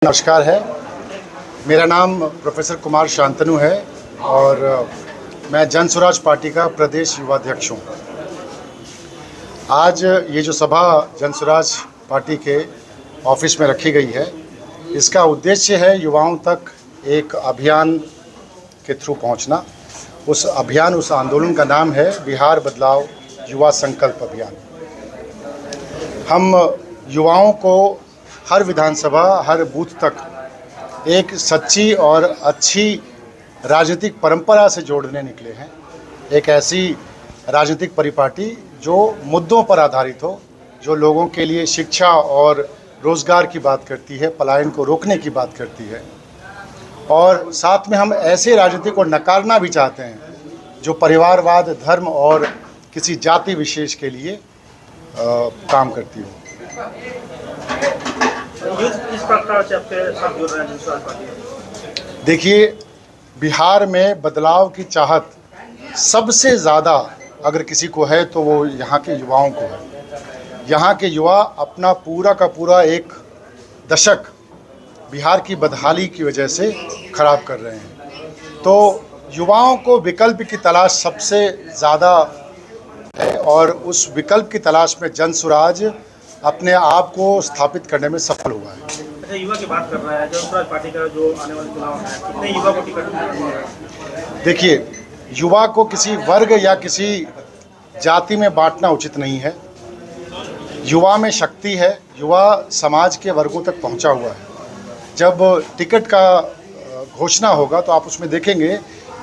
नमस्कार है। मेरा नाम प्रोफेसर कुमार शांतनु है और मैं जन स्वराज पार्टी का प्रदेश युवा अध्यक्ष हूँ। आज ये जो सभा जन स्वराज पार्टी के ऑफिस में रखी गई है, इसका उद्देश्य है युवाओं तक एक अभियान के थ्रू पहुँचना। उस अभियान, उस आंदोलन का नाम है बिहार बदलाव युवा संकल्प अभियान। हम युवाओं को हर विधानसभा, हर बूथ तक एक सच्ची और अच्छी राजनीतिक परंपरा से जोड़ने निकले हैं। एक ऐसी राजनीतिक परिपाटी जो मुद्दों पर आधारित हो, जो लोगों के लिए शिक्षा और रोज़गार की बात करती है, पलायन को रोकने की बात करती है, और साथ में हम ऐसे राजनीति को नकारना भी चाहते हैं जो परिवारवाद, धर्म और किसी जाति विशेष के लिए काम करती हो। इस प्रकार से आपके साथ जुड़ रहे हैं जन स्वराज पार्टी। देखिए, बिहार में बदलाव की चाहत सबसे ज़्यादा अगर किसी को है तो वो यहाँ के युवाओं को है। यहाँ के युवा अपना पूरा का पूरा एक दशक बिहार की बदहाली की वजह से खराब कर रहे हैं। तो युवाओं को विकल्प की तलाश सबसे ज़्यादा है और उस विकल्प की तलाश में जन स्वराज अपने आप को स्थापित करने में सफल हुआ है। अच्छा, युवा की बात कर रहा है, जन स्वराज पार्टी का जो आने वाले चुनाव है, कितने युवा को टिकट मिलेगा? देखिए, युवा को किसी वर्ग या किसी जाति में बांटना उचित नहीं है। युवा में शक्ति है, युवा समाज के वर्गों तक पहुंचा हुआ है। जब टिकट का घोषणा होगा तो आप उसमें देखेंगे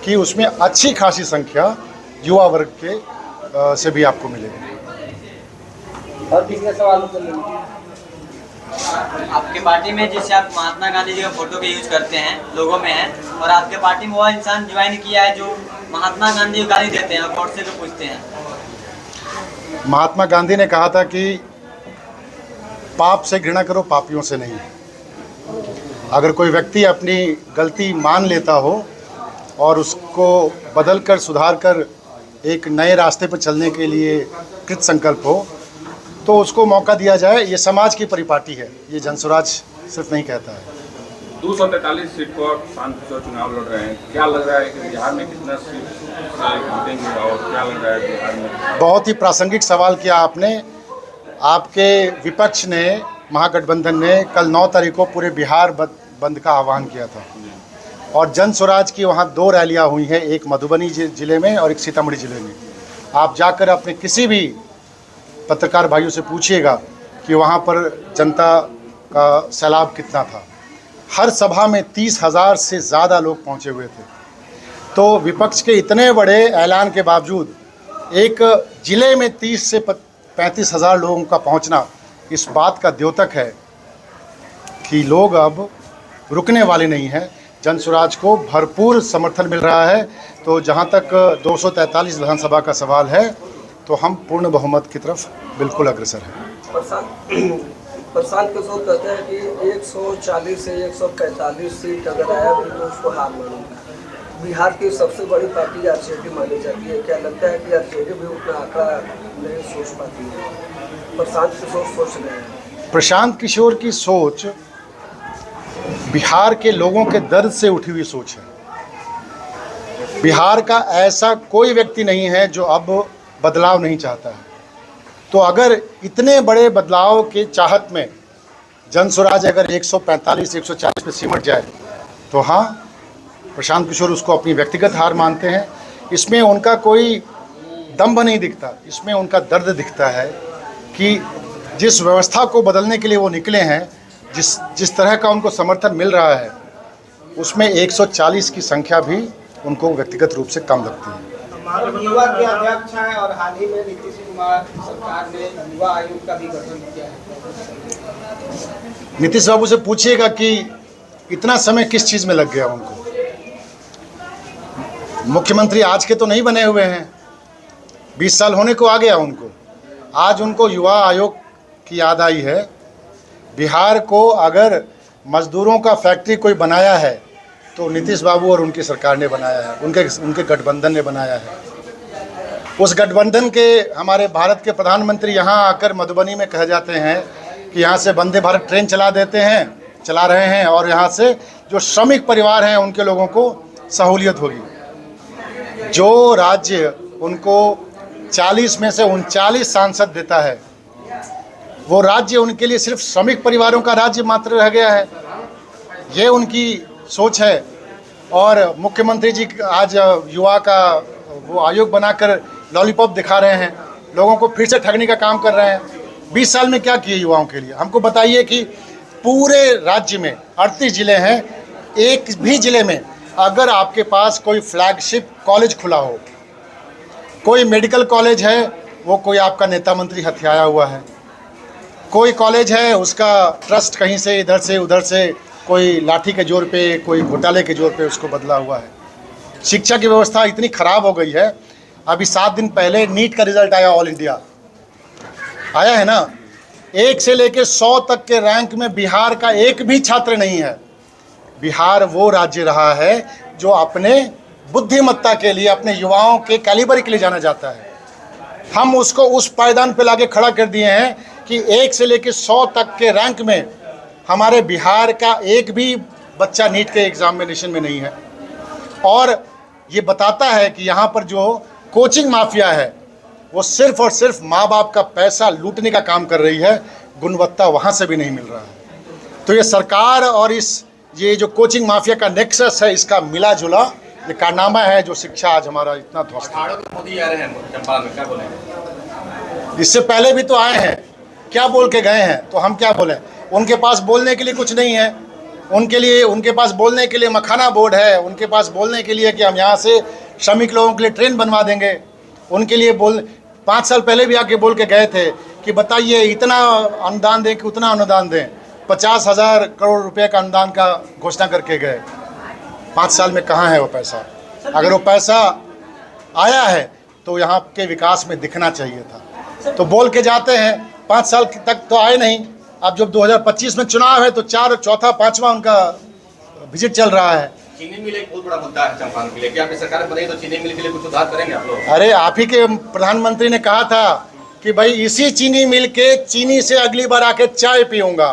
कि उसमें अच्छी खासी संख्या युवा वर्ग के से भी आपको मिलेगी। और तीसरा सवाल आपके पार्टी में जैसे आप महात्मा गांधी जी का फोटो के यूज करते हैं, लोगों में है, और आपके पार्टी में वो इंसान ज्वाइन किया है जो महात्मा गांधी को गाली देते हैं और कोर्ट से भी पूछते हैं। महात्मा गांधी ने कहा था कि पाप से घृणा करो, पापियों से नहीं। अगर कोई व्यक्ति अपनी गलती मान लेता हो और उसको बदल कर, सुधार कर एक नए रास्ते पर चलने के लिए कृत संकल्प हो तो उसको मौका दिया जाए। ये समाज की परिपाटी है, ये जन स्वराज सिर्फ नहीं कहता है। 243 सीट पर शांतिपूर्ण चुनाव लड़ रहे हैं, क्या लग रहा है कि बिहार में कितना सीट से जीतेंगे और क्या लग रहा है बिहार में? बहुत ही प्रासंगिक सवाल किया आपने। आपके विपक्ष ने, महागठबंधन ने कल 9 तारीख को पूरे बिहार बंद का आह्वान किया था और जन स्वराज की वहाँ 2 रैलियाँ हुई हैं, एक मधुबनी जिले में और एक सीतामढ़ी जिले में। आप जाकर अपने किसी भी पत्रकार भाइयों से पूछिएगा कि वहाँ पर जनता का सैलाब कितना था। हर सभा में 30,000 से ज़्यादा लोग पहुँचे हुए थे। तो विपक्ष के इतने बड़े ऐलान के बावजूद एक ज़िले में 30 से 35,000 लोगों का पहुँचना इस बात का द्योतक है कि लोग अब रुकने वाले नहीं हैं। जन स्वराज को भरपूर समर्थन मिल रहा है। तो जहाँ तक 243 विधानसभा का सवाल है तो हम पूर्ण बहुमत की तरफ बिल्कुल अग्रसर हैं। प्रशांत किशोर कहते हैं कि 140 से 145 सीट अगर आया तो उसको हार मानूंगा। बिहार की सबसे बड़ी पार्टी आरजेडी मानी जाती है, क्या लगता है कि आरजेडी भी उतना आंकड़ा नहीं सोच पाती है? प्रशांत किशोर सोच रहे हैं। प्रशांत किशोर की सोच बिहार के लोगों के दर्द से उठी हुई सोच है। बिहार का ऐसा कोई व्यक्ति नहीं है जो अब बदलाव नहीं चाहता है। तो अगर इतने बड़े बदलाव के चाहत में जन स्वराज अगर 145-140 पे सिमट जाए तो हाँ, प्रशांत किशोर उसको अपनी व्यक्तिगत हार मानते हैं। इसमें उनका कोई दम्भ नहीं दिखता, इसमें उनका दर्द दिखता है कि जिस व्यवस्था को बदलने के लिए वो निकले हैं, जिस तरह का उनको समर्थन मिल रहा है, उसमें 140 की संख्या भी उनको व्यक्तिगत रूप से कम लगती है। युवा के अध्यक्ष हैं और हाल ही में नीतीश कुमार सरकार ने युवा आयोग का भी गठन किया है। नीतीश बाबू से पूछिएगा कि इतना समय किस चीज़ में लग गया उनको। मुख्यमंत्री आज के तो नहीं बने हुए हैं, 20 साल होने को आ गया उनको। आज उनको युवा आयोग की याद आई है। बिहार को अगर मजदूरों का फैक्ट्री कोई बनाया है तो नीतीश बाबू और उनकी सरकार ने बनाया है, उनके गठबंधन ने बनाया है। उस गठबंधन के हमारे भारत के प्रधानमंत्री यहाँ आकर मधुबनी में कह जाते हैं कि यहाँ से वंदे भारत ट्रेन चला देते हैं, चला रहे हैं और यहाँ से जो श्रमिक परिवार हैं उनके लोगों को सहूलियत होगी। जो राज्य उनको 40 में से 39 सांसद देता है, वो राज्य उनके लिए सिर्फ श्रमिक परिवारों का राज्य मात्र रह गया है। ये उनकी सोच है। और मुख्यमंत्री जी आज युवा का वो आयोग बनाकर लॉलीपॉप दिखा रहे हैं, लोगों को फिर से ठगने का काम कर रहे हैं। 20 साल में क्या किए युवाओं के लिए? हमको बताइए कि पूरे राज्य में 38 ज़िले हैं, एक भी ज़िले में अगर आपके पास कोई फ्लैगशिप कॉलेज खुला हो, कोई मेडिकल कॉलेज है, वो कोई आपका नेता मंत्री हथियाया हुआ है, कोई कॉलेज है उसका ट्रस्ट कहीं से इधर से उधर से कोई लाठी के जोर पे, कोई घोटाले के जोर पे उसको बदला हुआ है। शिक्षा की व्यवस्था इतनी ख़राब हो गई है। अभी 7 दिन पहले नीट का रिज़ल्ट आया, ऑल इंडिया आया है ना। 1 से लेकर 100 तक के रैंक में बिहार का एक भी छात्र नहीं है। बिहार वो राज्य रहा है जो अपने बुद्धिमत्ता के लिए, अपने युवाओं के कैलिबर के लिए जाना जाता है। हम उसको उस पायदान पे लाके खड़ा कर दिए हैं कि 1 से लेकर 100 तक के रैंक में हमारे बिहार का एक भी बच्चा नीट के एग्जामिनेशन में नहीं है। और ये बताता है कि यहाँ पर जो कोचिंग माफिया है वो सिर्फ और सिर्फ माँ बाप का पैसा लूटने का काम कर रही है, गुणवत्ता वहाँ से भी नहीं मिल रहा है। तो ये सरकार और ये जो कोचिंग माफिया का नेक्सस है, इसका मिला जुला ये कारनामा है जो शिक्षा आज हमारा इतना ध्वस्त है। मोदी आ रहे हैं चंपारण में, क्या बोलेंगे? इससे पहले भी तो आए हैं, क्या बोल के गए हैं, तो हम क्या बोलें? उनके पास बोलने के लिए कुछ नहीं है। उनके पास बोलने के लिए मखाना बोर्ड है, उनके पास बोलने के लिए कि हम यहाँ से श्रमिक लोगों के लिए ट्रेन बनवा देंगे। उनके लिए 5 साल पहले भी आके बोल के गए थे कि बताइए इतना अनुदान दें कि उतना अनुदान दें। 50,000 करोड़ रुपए का अनुदान का घोषणा करके गए। 5 साल में कहाँ है वो पैसा? अगर वो पैसा आया है तो यहाँ के विकास में दिखना चाहिए था। तो बोल के जाते हैं, 5 साल तक तो आए नहीं। अब जब 2025 में चुनाव है तो चौथा पांचवा उनका विजिट चल रहा है। चीनी मिल एक बहुत बड़ा मुद्दा है चंपारण के लिए, क्या आपकी सरकार बनेगी तो चीनी मिल के लिए कुछ सुधार करेंगे आप लोग? अरे आप ही के प्रधानमंत्री ने कहा था कि भाई इसी चीनी मिल के चीनी से अगली बार आके चाय पीऊंगा।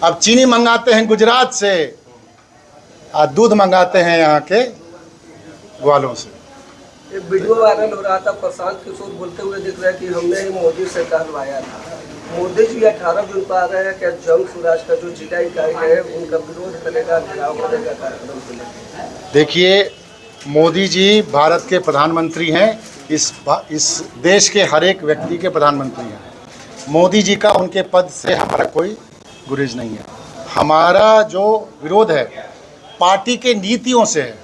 अब चीनी मंगाते हैं गुजरात से और दूध मंगाते हैं यहाँ के ग्वालों से। एक वीडियो वायरल हो रहा था, प्रशांत किशोर बोलते हुए दिख रहा है कि हमने ही मोदी से कहलवाया था। मोदी जी 18 जून को आ रहे हैं, क्या जंग स्वराज का जो जिला इकाई है उनका विरोध करेगा, घेराव करेगा कार्यक्रम को लेकर? देखिए, मोदी जी भारत के प्रधानमंत्री हैं, इस देश के हर एक व्यक्ति के प्रधानमंत्री हैं। मोदी जी का उनके पद से हमारा कोई गुरेज नहीं है। हमारा जो विरोध है पार्टी के नीतियों से है।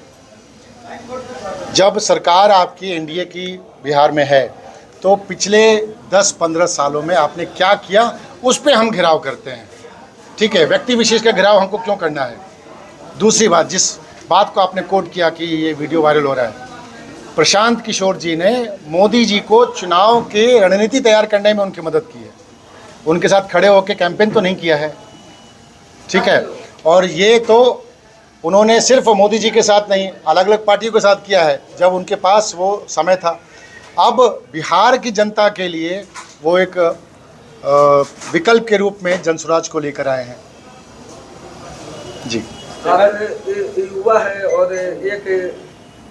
जब सरकार आपकी एनडीए की बिहार में है तो पिछले 10-15 सालों में आपने क्या किया उस पे हम घेराव करते हैं। ठीक है, व्यक्ति विशेष का घेराव हमको क्यों करना है? दूसरी बात, जिस बात को आपने कोट किया कि ये वीडियो वायरल हो रहा है, प्रशांत किशोर जी ने मोदी जी को चुनाव के रणनीति तैयार करने में उनकी मदद की है। उनके साथ खड़े होकर कैंपेन तो नहीं किया है। ठीक है, और ये तो उन्होंने सिर्फ मोदी जी के साथ नहीं, अलग अलग पार्टियों के साथ किया है जब उनके पास वो समय था। अब बिहार की जनता के लिए वो एक विकल्प के रूप में जनसुराज को लेकर आए हैं। जी, युवा है और एक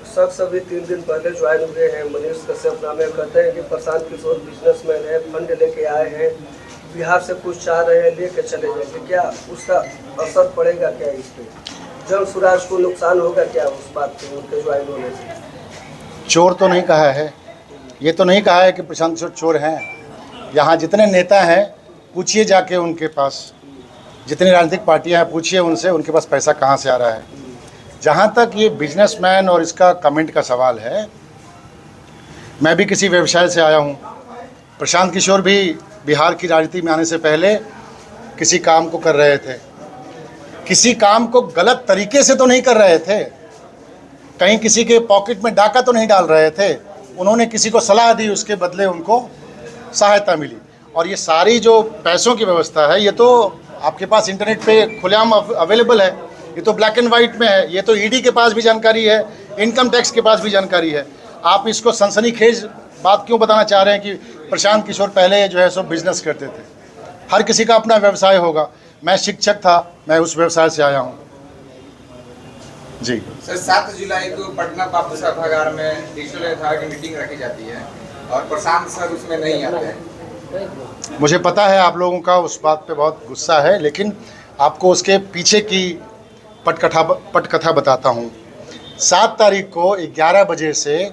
शख्स अभी 3 दिन पहले ज्वाइन हुए हैं, मनीष कश्यप नाम है। कहते हैं कि प्रशांत किशोर बिजनेसमैन है, फंड लेके आए हैं, बिहार से कुछ चाह रहे हैं, लेके चले जाएंगे। क्या उसका असर पड़ेगा क्या इस पर? जन स्वराज को नुकसान होगा क्या उस बात पे उनके ज्वाइन होने से? चोर तो नहीं कहा है, ये तो नहीं कहा है कि प्रशांत किशोर चोर हैं। यहाँ जितने नेता हैं पूछिए जाके उनके पास, जितनी राजनीतिक पार्टियां हैं पूछिए उनसे, उनके पास पैसा कहाँ से आ रहा है। जहाँ तक ये बिजनेसमैन और इसका कमेंट का सवाल है, मैं भी किसी व्यवसाय से आया हूँ। प्रशांत किशोर भी बिहार की राजनीति में आने से पहले किसी काम को कर रहे थे। किसी काम को गलत तरीके से तो नहीं कर रहे थे, कहीं किसी के पॉकेट में डाका तो नहीं डाल रहे थे। उन्होंने किसी को सलाह दी, उसके बदले उनको सहायता मिली। और ये सारी जो पैसों की व्यवस्था है ये तो आपके पास इंटरनेट पे खुलेआम अवेलेबल है, ये तो ब्लैक एंड वाइट में है। ये तो ईडी के पास भी जानकारी है, इनकम टैक्स के पास भी जानकारी है। आप इसको सनसनीखेज बात क्यों बताना चाह रहे हैं कि प्रशांत किशोर पहले जो है सो बिजनेस करते थे? हर किसी का अपना व्यवसाय होगा। मैं शिक्षक था, मैं उस व्यवसाय से आया हूँ। जी सर 7 जुलाई को पटना बापू सभागार में डिजिटल निर्धारण की मीटिंग रखी जाती है और प्रशांत सर उसमें नहीं आते हैं। मुझे पता है आप लोगों का उस बात पे बहुत गुस्सा है, लेकिन आपको उसके पीछे की पटकथा बताता हूँ। 7 तारीख को 11 बजे से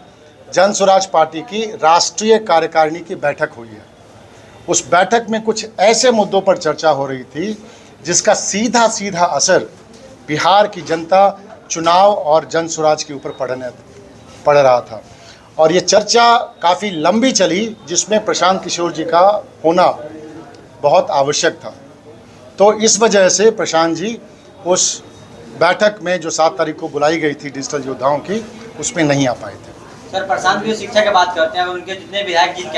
जन स्वराज पार्टी की राष्ट्रीय कार्यकारिणी की बैठक हुई है। उस बैठक में कुछ ऐसे मुद्दों पर चर्चा हो रही थी जिसका सीधा सीधा असर बिहार की जनता, चुनाव और जन स्वराज के ऊपर पड़ रहा था। और ये चर्चा काफ़ी लंबी चली, जिसमें प्रशांत किशोर जी का होना बहुत आवश्यक था। तो इस वजह से प्रशांत जी उस बैठक में जो 7 तारीख को बुलाई गई थी डिजिटल योद्धाओं की, उसमें नहीं आ पाए थे। सर प्रशांत भी शिक्षा की बात करते हैं, उनके जितने विधायक जीत के